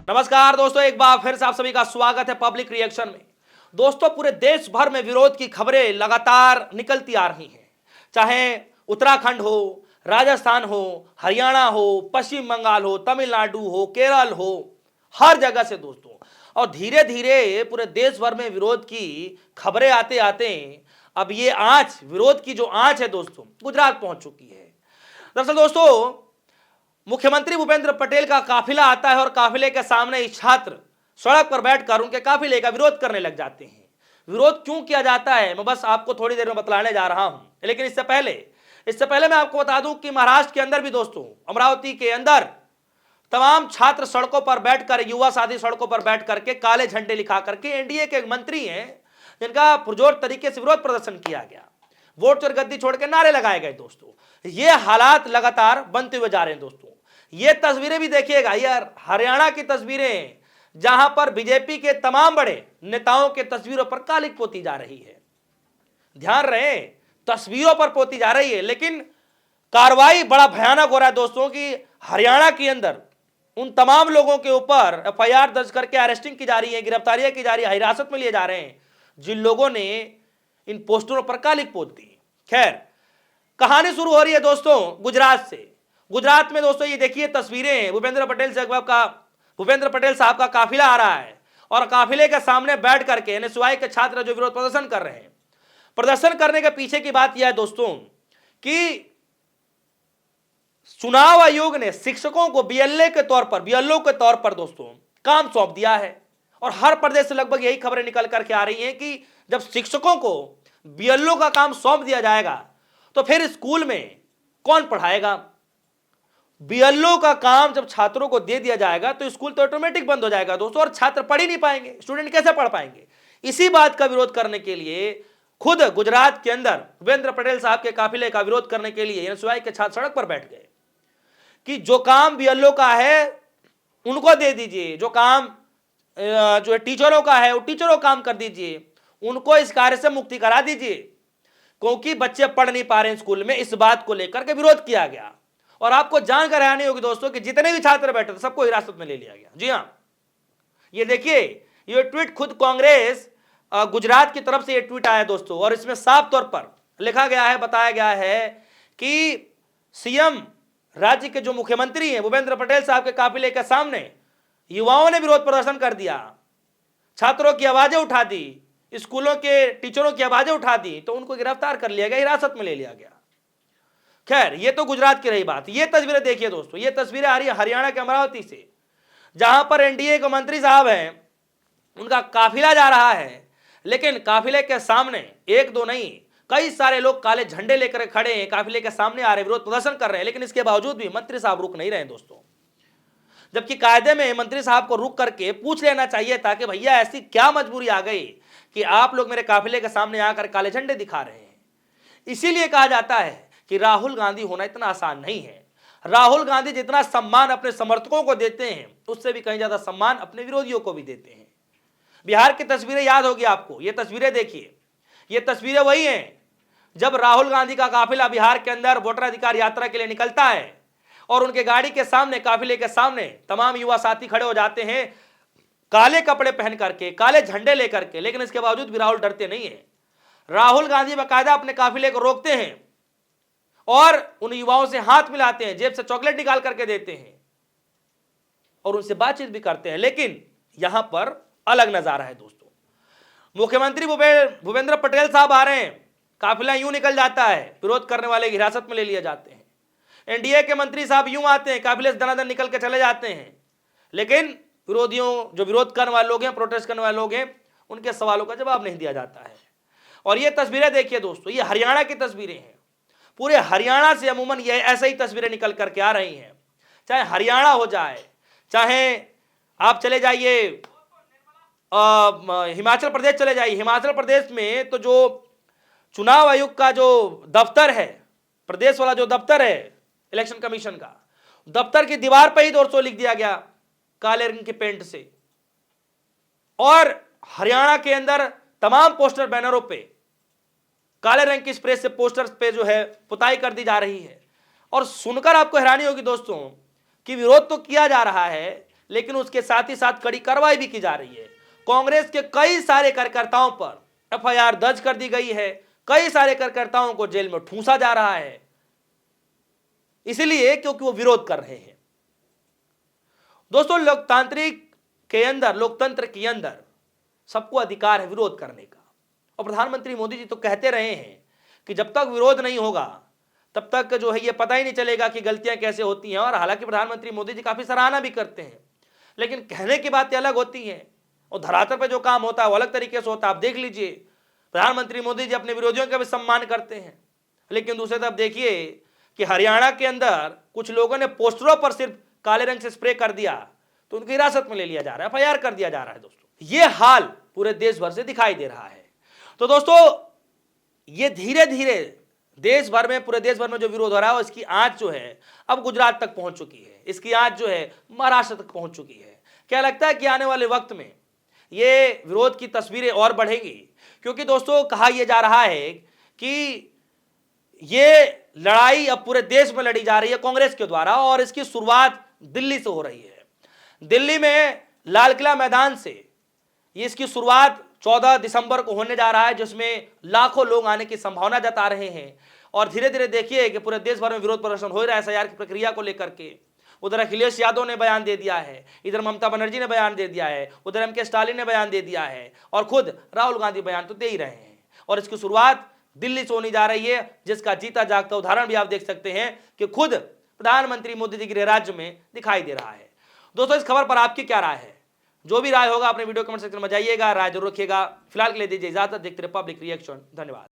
नमस्कार दोस्तों, एक बार फिर से आप सभी का स्वागत है पब्लिक रिएक्शन में। दोस्तों, पूरे देश भर में विरोध की खबरें लगातार निकलती आ रही हैं। चाहे उत्तराखंड हो, राजस्थान हो, हरियाणा हो, पश्चिम बंगाल हो, तमिलनाडु हो, केरल हो, हर जगह से दोस्तों। और धीरे धीरे पूरे देश भर में विरोध की खबरें आते आते अब ये आंच, विरोध की जो आंच है दोस्तों, गुजरात पहुंच चुकी है। दरअसल दोस्तों, मुख्यमंत्री भूपेंद्र पटेल का काफिला आता है और काफिले के सामने ही छात्र सड़क पर बैठकर उनके काफिले का विरोध करने लग जाते हैं। विरोध क्यों किया जाता है मैं बस आपको थोड़ी देर में बतलाने जा रहा हूं, लेकिन इससे पहले मैं आपको बता दूं कि महाराष्ट्र के अंदर भी दोस्तों, अमरावती के अंदर तमाम छात्र सड़कों पर बैठकर, युवा साथी सड़कों पर बैठ करके काले झंडे लिखा करके, एनडीए के मंत्री हैं जिनका पुरजोर तरीके से विरोध प्रदर्शन किया गया, वोट चोर गद्दी छोड़ के नारे लगाए गए। दोस्तों, ये हालात लगातार बनते हुए जा रहे हैं। दोस्तों, ये तस्वीरें भी देखिएगा, यार हरियाणा की तस्वीरें जहां पर बीजेपी के तमाम बड़े नेताओं के तस्वीरों पर कालिक पोती जा रही है। ध्यान रहे, तस्वीरों पर पोती जा रही है, लेकिन कार्रवाई बड़ा भयानक हो रहा है दोस्तों कि हरियाणा के अंदर उन तमाम लोगों के ऊपर एफआईआर दर्ज करके अरेस्टिंग की जा रही है, गिरफ्तारियां की जा रही है, हिरासत में लिए जा रहे हैं जिन लोगों ने इन पोस्टरों पर कालिक पोत दी। खैर, कहानी शुरू हो रही है दोस्तों गुजरात से। गुजरात में दोस्तों ये देखिए तस्वीरें, भूपेंद्र पटेल साहब का काफिला आ रहा है और काफिले के सामने बैठ करके एनएसयूआई के छात्र जो विरोध प्रदर्शन कर रहे हैं। प्रदर्शन करने के पीछे की बात यह है दोस्तों कि चुनाव आयोग ने शिक्षकों को बीएलओ के तौर पर दोस्तों काम सौंप दिया है। और हर प्रदेश से लगभग यही खबरें निकल करके आ रही हैं कि जब शिक्षकों को बीएलओ का काम सौंप दिया जाएगा तो फिर स्कूल में कौन पढ़ाएगा। बीएलओ का काम जब छात्रों को दे दिया जाएगा तो स्कूल तो ऑटोमेटिक बंद हो जाएगा दोस्तों, और छात्र पढ़ ही नहीं पाएंगे, स्टूडेंट कैसे पढ़ पाएंगे। इसी बात का विरोध करने के लिए खुद गुजरात के अंदर भूपेंद्र पटेल साहब के काफिले का विरोध करने के लिए एनएसयूआई के छात्र सड़क पर बैठ गए कि जो काम बीएलओ का है उनको दे दीजिए, जो काम जो है टीचरों का है वो टीचरों काम कर दीजिए, उनको इस कार्य से मुक्ति करा दीजिए, क्योंकि बच्चे पढ़ नहीं पा रहे हैं स्कूल में। इस बात को लेकर के विरोध किया गया। और आपको जानकर हैरानी होगी दोस्तों कि जितने भी छात्र बैठे थे सबको हिरासत में ले लिया गया। जी हां, ये देखिए, ये ट्वीट खुद कांग्रेस गुजरात की तरफ से ये ट्वीट आया दोस्तों, और इसमें साफ तौर पर लिखा गया है, बताया गया है कि सीएम राज्य के जो मुख्यमंत्री हैं भूपेंद्र पटेल साहब के काफिले के सामने युवाओं ने विरोध प्रदर्शन कर दिया, छात्रों की आवाजें उठा दी, स्कूलों के टीचरों की आवाजें उठा दी, तो उनको गिरफ्तार कर लिया गया, हिरासत में ले लिया गया। खैर, ये तो गुजरात की रही बात। ये तस्वीरें देखिए दोस्तों, ये तस्वीरें आ रही है हरियाणा के अमरावती से, जहां पर एनडीए के मंत्री साहब हैं, उनका काफिला जा रहा है, लेकिन काफिले के सामने एक दो नहीं, कई सारे लोग काले झंडे लेकर खड़े हैं, काफिले के सामने आ रहे, विरोध प्रदर्शन कर रहे हैं। लेकिन इसके बावजूद भी मंत्री साहब रुक नहीं रहे दोस्तों, जबकि कायदे में मंत्री साहब को रुक करके पूछ लेना चाहिए था कि भैया ऐसी क्या मजबूरी आ गई कि आप लोग मेरे काफिले के सामने आकर काले झंडे दिखा रहे हैं। इसीलिए कहा जाता है कि राहुल गांधी होना इतना आसान नहीं है। राहुल गांधी जितना सम्मान अपने समर्थकों को देते हैं, उससे भी कहीं ज्यादा सम्मान अपने विरोधियों को भी देते हैं। बिहार की तस्वीरें याद होगी आपको, ये तस्वीरें देखिए, ये तस्वीरें वही हैं जब राहुल गांधी का काफिला बिहार के अंदर वोटर अधिकार यात्रा के लिए निकलता है और उनके गाड़ी के सामने, काफिले के सामने तमाम युवा साथी खड़े हो जाते हैं काले कपड़े पहन करके, काले झंडे लेकर के। लेकिन इसके बावजूद भी राहुल डरते नहीं है। राहुल गांधी बाकायदा अपने काफिले को रोकते हैं और उन युवाओं से हाथ मिलाते हैं, जेब से चॉकलेट निकाल करके देते हैं और उनसे बातचीत भी करते हैं। लेकिन यहां पर अलग नजारा है दोस्तों। मुख्यमंत्री भूपेंद्र पटेल साहब आ रहे हैं, काफिला यूं निकल जाता है, विरोध करने वाले हिरासत में ले लिए जाते हैं। एनडीए के मंत्री साहब यूं आते हैं, काफिले से दनादन निकल के चले जाते हैं। लेकिन विरोधियों, जो विरोध करने वाले लोग हैं, प्रोटेस्ट करने वाले लोग हैं, उनके सवालों का जवाब नहीं दिया जाता है। और ये तस्वीरें देखिए दोस्तों, ये हरियाणा की तस्वीरें हैं। पूरे हरियाणा से अमूमन ये ऐसे ही तस्वीरें निकल करके आ रही हैं। चाहे हरियाणा हो जाए, चाहे आप चले जाइए हिमाचल प्रदेश चले जाइए। हिमाचल प्रदेश में तो जो चुनाव आयोग का जो दफ्तर है, प्रदेश वाला जो दफ्तर है इलेक्शन कमीशन का, दफ्तर की दीवार पर ही दोस्तों लिख दिया गया काले रंग के पेंट से। और हरियाणा के अंदर तमाम पोस्टर बैनरों पे काले रंग की स्प्रे से पोस्टर्स पे जो है पुताई कर दी जा रही है। और सुनकर आपको हैरानी होगी दोस्तों कि विरोध तो किया जा रहा है लेकिन उसके साथ ही साथ कड़ी कार्रवाई भी की जा रही है। कांग्रेस के कई सारे कार्यकर्ताओं पर एफआईआर दर्ज कर दी गई है, कई सारे कार्यकर्ताओं को जेल में ठूंसा जा रहा है, इसलिए क्योंकि वो विरोध कर रहे हैं। दोस्तों, लोकतंत्र के अंदर सबको अधिकार है विरोध करने का, और प्रधानमंत्री मोदी जी तो कहते रहे हैं कि जब तक विरोध नहीं होगा तब तक जो है ये पता ही नहीं चलेगा कि गलतियां कैसे होती हैं। और हालांकि प्रधानमंत्री मोदी जी काफी सराहना भी करते हैं, लेकिन कहने की बातें अलग होती हैं और धरातल पर जो काम होता है वो अलग तरीके से होता है। आप देख लीजिए, प्रधानमंत्री मोदी जी अपने विरोधियों का भी सम्मान करते हैं, लेकिन दूसरी तरफ देखिए कि हरियाणा के अंदर कुछ लोगों ने पोस्टरों पर सिर्फ काले रंग से स्प्रे कर दिया तो उनकी हिरासत में ले लिया जा रहा है, एफआईआर कर दिया जा रहा है। दोस्तों, ये हाल पूरे देश भर से दिखाई दे रहा है। तो दोस्तों, ये धीरे धीरे देश भर में, पूरे देश भर में जो विरोध हो रहा है इसकी आंच जो है अब गुजरात तक पहुंच चुकी है, इसकी आंच जो है महाराष्ट्र तक पहुंच चुकी है। क्या लगता है कि आने वाले वक्त में ये विरोध की तस्वीरें और बढ़ेंगी? क्योंकि दोस्तों, कहा यह जा रहा है कि ये लड़ाई अब पूरे देश में लड़ी जा रही है कांग्रेस के द्वारा, और इसकी शुरुआत दिल्ली से हो रही है। दिल्ली में लाल किला मैदान से इसकी शुरुआत 14 दिसंबर को होने जा रहा है, जिसमें लाखों लोग आने की संभावना जता रहे हैं। और धीरे धीरे देखिए कि पूरे देश भर में विरोध प्रदर्शन हो रहा है एसआईआर की प्रक्रिया को लेकर के। उधर अखिलेश यादव ने बयान दे दिया है, इधर ममता बनर्जी ने बयान दे दिया है, उधर एम के स्टालिन ने बयान दे दिया है, और खुद राहुल गांधी बयान तो दे ही रहे हैं। और इसकी शुरुआत दिल्ली से होने जा रही है, जिसका जीता जागता उदाहरण भी आप देख सकते हैं कि खुद प्रधानमंत्री मोदी जी गृह राज्य में दिखाई दे रहा है। दोस्तों, इस खबर पर आपकी क्या राय है? जो भी राय होगा अपने वीडियो कमेंट सेक्शन में जाइएगा, राय जरूर रखिएगा। फिलहाल के लिए दीजिए इजाजत। देखते रहिए पब्लिक रिएक्शन। धन्यवाद।